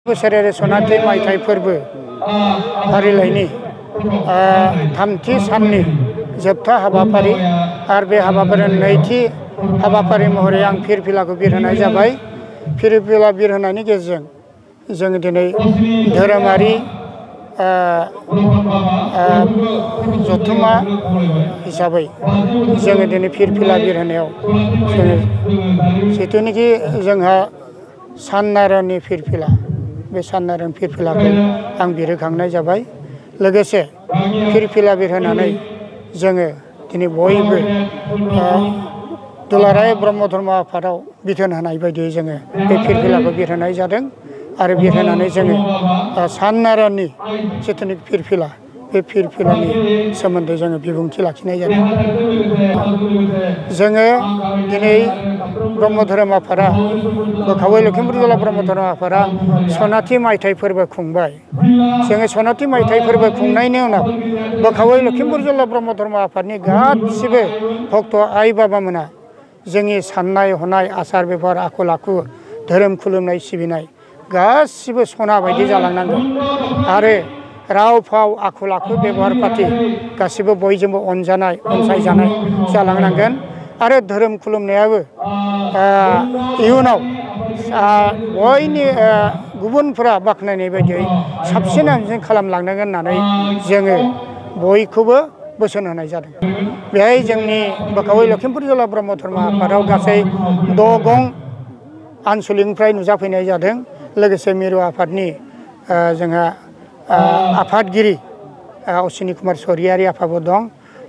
बोसोरारि सनाथि मायथाइ फोरबो फारिलाइनि थामथि साननि जोबथा हाबाफारि आरो बे हाबाफारिनि नैथि हाबाफारि महरै आं फिरफिलाखौ बिरहोनाय जाबाय। फिरफिला बिरहोनायनि गेजेरजों जों दिनै धोरोमारि जथुम्मा हिसाबै जोङो दिनै फिरफिला बिरहोनायाव जोङो जिथुनिखि जोंहा साननारायणनि फिरफिला बे साननारायण फिरफिलाखौ आं बिरहोखांनाय जाबाय। लोगोसे फिरफिला बिरहोनानै जोङो दिनै बयबो दुलाराय ब्रह्म धर्म आफादाव बिथोन होनाय बायदियै जोङो बे फिरफिलाखौ बिरहोनाय जादों आरो बिरहोनानै जोङो साननारायणनि जिथुनिखि फिरफिला बे फिरफिलानि सोमोन्दै जोङो बिबुंथि लाखिनाय जादों। जोङो दिनै ब्रह्म धोरोम आफादा बोखावै लखिमपुर जिल्ला ब्रह्म धोरोम आफादा सनाथि मायथाइ फोरबो खुंबाय। जोङो सनाथि मायथाइ फोरबो खुंनायनि उनाव बोखावै लखिमपुर जिल्ला ब्रह्म धर्म आफादनि गासिबो भक्त आइ बाबामोना जोंनि साननाय हनाय आसार बेबहार आखल आखु धोरोम खुलुमनाय सिबिनाय गासिबो सना बायदि जालांनांगोन आरो राव फाव आखल आखु बेबहार पाति गासिबो बयजोंबो अनजानाय अनसायजानाय जालांनांगोन आरो धोरोम खुलुमनायाबो इयुनाव बयनि गुबुनफोरा बाख्नायनाय बायदियै साबसिन हामसिन खालामलांनांगोन होननानै जोङो बयखौबो बोसोन होनाय जादों। बेहाय जोंनि बोखावै लखिमपुर जिल्ला ब्रह्म धर्म आफादाव गासै 6 गं आनसलिकनिफ्राय नुजाफैनाय जादों। लोगोसे मिरु आफादनि जोंहा आफादगिरि अश्विनी कुमार स्वरियारि आफाबो दं।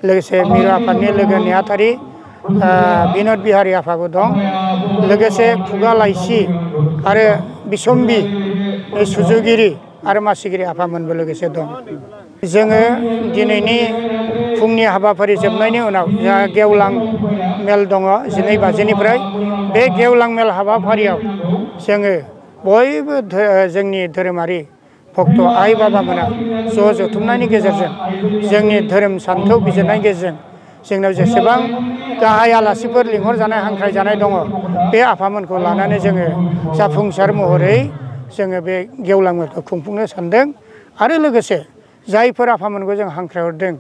लोगोसे मिरु आफादनि लोगो नेहाथारि बिनद बिहारि आफाबो दं। लोगोसे खुगा लाइसि आरो बिसम्बि सुजुगिरि आरो मासिगिरि आफामोनबो लोगोसे दं। जोङो दिनैनि फुंनि हाबाफारि जोबनायनि उनाव जोंहा गेवलां मेल दङ 12 बाजिनिफ्राय। बे गेवलां मेल हाबाफारियाव जोङो बयबो जोंनि धोरोमारि भक्त आइ बाबामोना जथुमनायनि गेजेरजों जोंनि धोरोम सान्थौ बिजिरनायनि गेजेरजों जोंनाव जेसेबां गाहाय आलासिफोर लिंहरजानाय हांख्रायजानाय दङ बे आफामोनखौ लानानै जोङो जाफुंसार महरै जोङो बे गेवलां मेलखौ खुंफुंनो सानदों। आरो लोगोसे जायफोर आफामोनखौ जों हांख्रायहरदों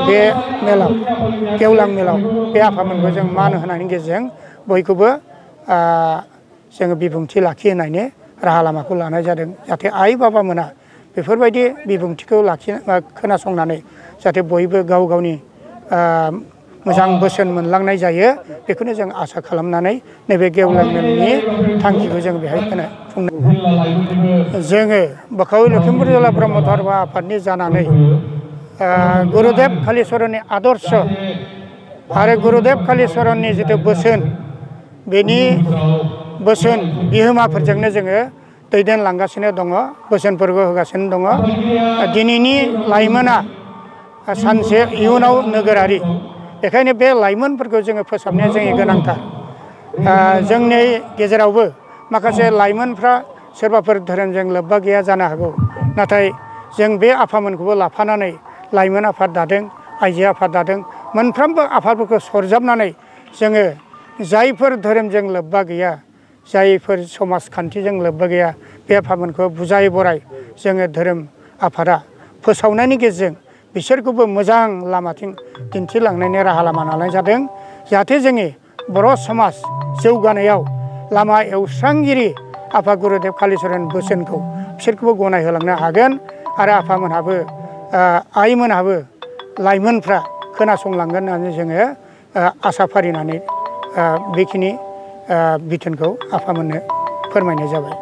बे मेलाव गेवलां मेलाव बे आफामोनखौ जों मान होनायनि गेजेरजों बयखौबो जोङो बिबुंथि लाखिहोनायनि राहा लामाखौ लानाय जादों। जाहाथे आइ बाबामोना बेफोरबायदि बिबुंथिखौ खोनासंनानै जाहाथे बयबो गाव गावनि मोजां बोसोन मोनलांनाय जायो बेखौनो जों आसा खालामनानै नैबे गेवलां मेलनि थांखिखौ जों बेहाय खुंनो। जोङो बोखावै लखिमपुर जिल्ला ब्रह्म धर्म आफादनि जानानै गुरुदेब कालिचरननि आदर्श आरो गुरुदेब कालिचरननि जिथु बोसोन बेनि बोसोन बिहोमाफोरजोंनो जोङो दैदेनलांगासिनो दङ, बोसोनफोरबो होगासिनो दङ। दिनैनि लाइमोना सानसे इयुनाव नोगोरारि, बेखायनो बे लाइमोनफोरखौ जोङो फोसाबनाया जोंनि गोनांथार। जोंनि गेजेरावबो माखासे लाइमोनफ्रा सोरबाफोर धोरोमजों लोब्बा गैया जानो हागौ, नाथाय जों बे आफामोनखौबो लाफानानै लाइमोन आफाद दादों, आइजो आफाद दादों। मोनफ्रोमबो आफादफोरखौ सरजाबनानै जोङो जायफोर धोरोमजों लोब्बा गैया, जायफोर समाजखान्थिजों लोब्बा गैया बे आफादफोरखौ बुजाय बराय जोङो धोरोम आफादा फोसावनायनि गेजेरजों बिसोरखौबो मोजां लामाथिं दिन्थिलांनायनि राहा लामा लानाय जादों। जाहाथे जोंनि बर' समाज जौगानायाव लामा एवस्रांगिरि आफा गुरुदेब कालिचरन बोसोनखौ बिसोरखौबो गनायहोलांनो हागोन आरो आफामोनहाबो आइमोनहाबो लाइमोनफ्रा खोनासंलांगोन होननानै जोङो आसा फारिनानै बेखिनि बिथोनखौ आफामोननो फोरमायनाय जाबाय।